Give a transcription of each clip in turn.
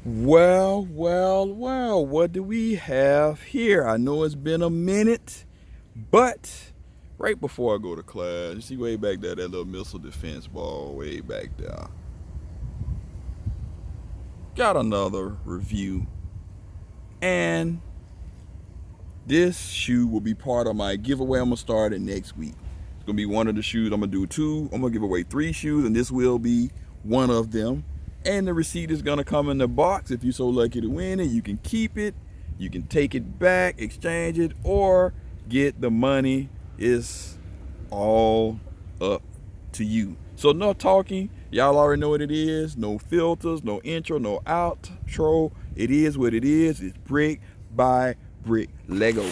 Well, what do we have here? I know it's been a minute, but right before I go to class, you see way back there, that little missile defense ball way back there. Got another review, and this shoe will be part of my giveaway. I'm gonna start it next week. It's gonna be one of the shoes. I'm gonna do two. I'm gonna give away three shoes, and this will be one of them. And the receipt is gonna come in the box. If you're so lucky to win it, you can keep it. You can take it back, exchange it, or get the money. It's all up to you. So no talking. Y'all already know what it is. No filters, no intro, no outro. It is what it is. It's brick by brick Lego.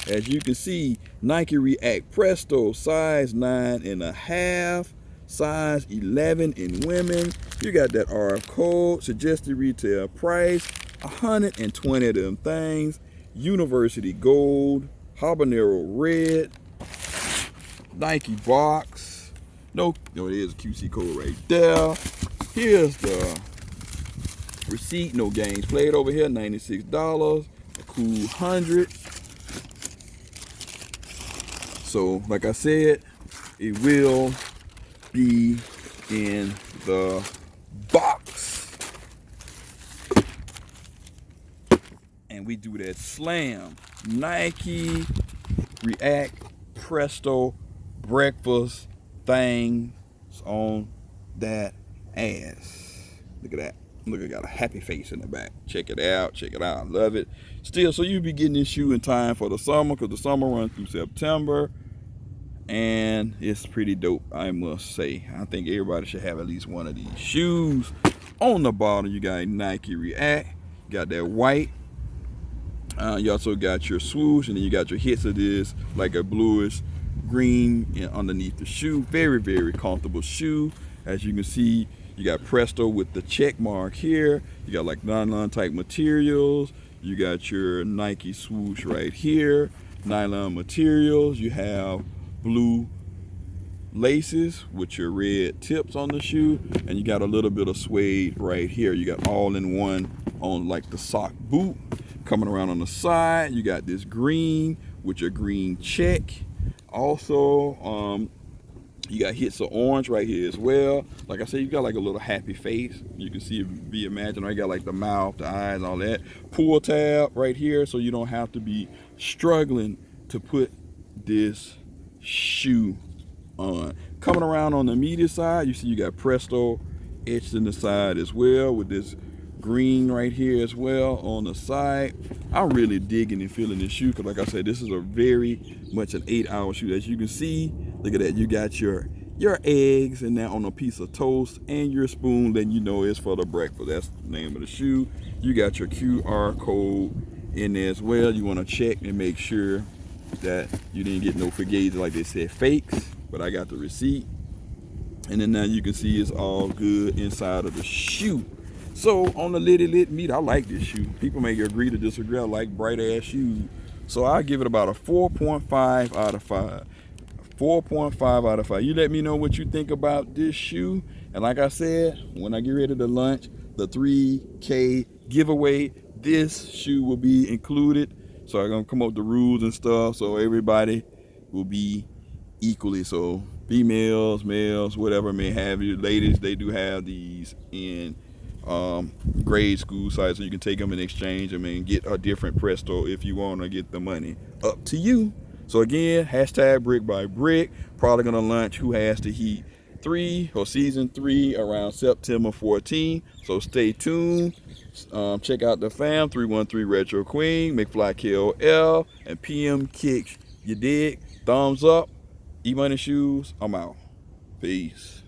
As you can see, Nike React Presto, size 9.5, size 11 in women. You got that RF code, suggested retail price, 120 of them things. University gold, habanero red, Nike box. No, there's a QC code right there. Here's the receipt. No games played over here. $96. A cool 100. So, like I said, it will be in the box. And we do that slam. Nike React Presto breakfast things on that ass. Look at that. Look, I got a happy face in the back. Check it out. Check it out. I love it. Still, so you'll be getting this shoe in time for the summer, because the summer runs through September. And it's pretty dope, I must say. I think everybody should have at least one of these shoes. On the bottom, you got Nike React. You got that white. You also got your swoosh, and then you got your hits of this, like a bluish green underneath the shoe. Very, very comfortable shoe. As you can see, you got Presto with the check mark here. You got like nylon type materials. You got your Nike swoosh right here. Nylon materials. You have blue laces with your red tips on the shoe. And you got a little bit of suede right here. You got all in one on like the sock boot. Coming around on the side, you got this green with your green check. Also, you got hits of orange right here as well. Like I said, you got like a little happy face. You can see it, be imagined. I got like the mouth, the eyes, all that. Pull tab right here, so you don't have to be struggling to put this shoe on. Coming around on the media side, you see you got Presto etched in the side as well, with this green right here as well on the side. I'm really digging and feeling this shoe, because like I said, this is a very much an 8-hour shoe. As you can see, look at that, you got your eggs and that on a piece of toast, and your spoon, then you know it's for the breakfast. That's the name of the shoe. You got your QR code in there as well. You want to check and make sure that you didn't get no fugazi, like they said, fakes, but I got the receipt. And then now you can see it's all good inside of the shoe. So on the litty lit meat, I like this shoe. People may agree to disagree. I like bright ass shoes. So I give it about a 4.5 out of 5. 4.5 out of 5. You let me know what you think about this shoe. And like I said, when I get ready to launch the 3K giveaway, this shoe will be included. So I'm gonna come up with the rules and stuff, so everybody will be equally. So females, males, whatever may have you. Ladies, they do have these in grade school size, so you can take them and exchange them and get a different Presto if you want to get the money. Up to you. So again, hashtag brick by brick. Probably gonna launch Who Has the Heat 3 or season 3 around September 14. So stay tuned. Check out the fam, 313 Retro Queen, McFly KOL, and PM Kicks. You dig? Thumbs up. Emoneyshoes. I'm out. Peace.